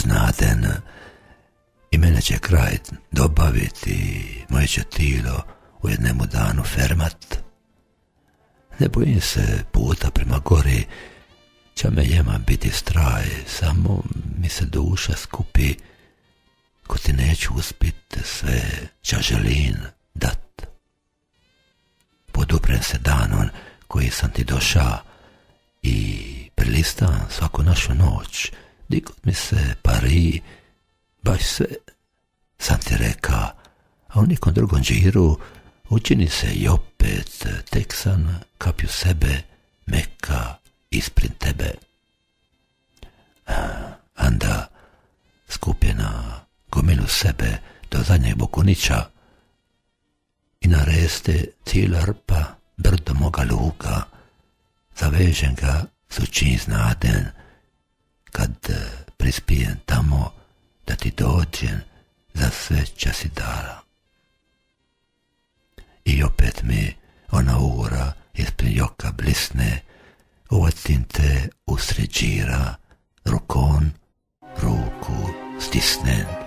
iznaden i mene će kraj dobaviti, moje će tilo u jednemu danu fermat. Ne bojim se puta prema gori, će me jema biti straj, samo mi se duša skupi, ko ti neću uspit sve ča želim dat. Poduprem se danom koji sam ti doša i prelistam svaku našu noć, di god mi se pari, baš sve sam ti reka, a u nikom drugom džiru učini se i opet, tek sam kapju sebe meka ispred tebe. Anda skupljena gomilu sebe do zadnjeg bokunića i nareste cijela rpa brdo moga luka, zavežem ga sučin iznaden, kad prispijem tamo da ti dođem za sve časi dara. I opet mi ona ura ispred joka blisne, uvatim te usred džira, rukom ruku stisnem.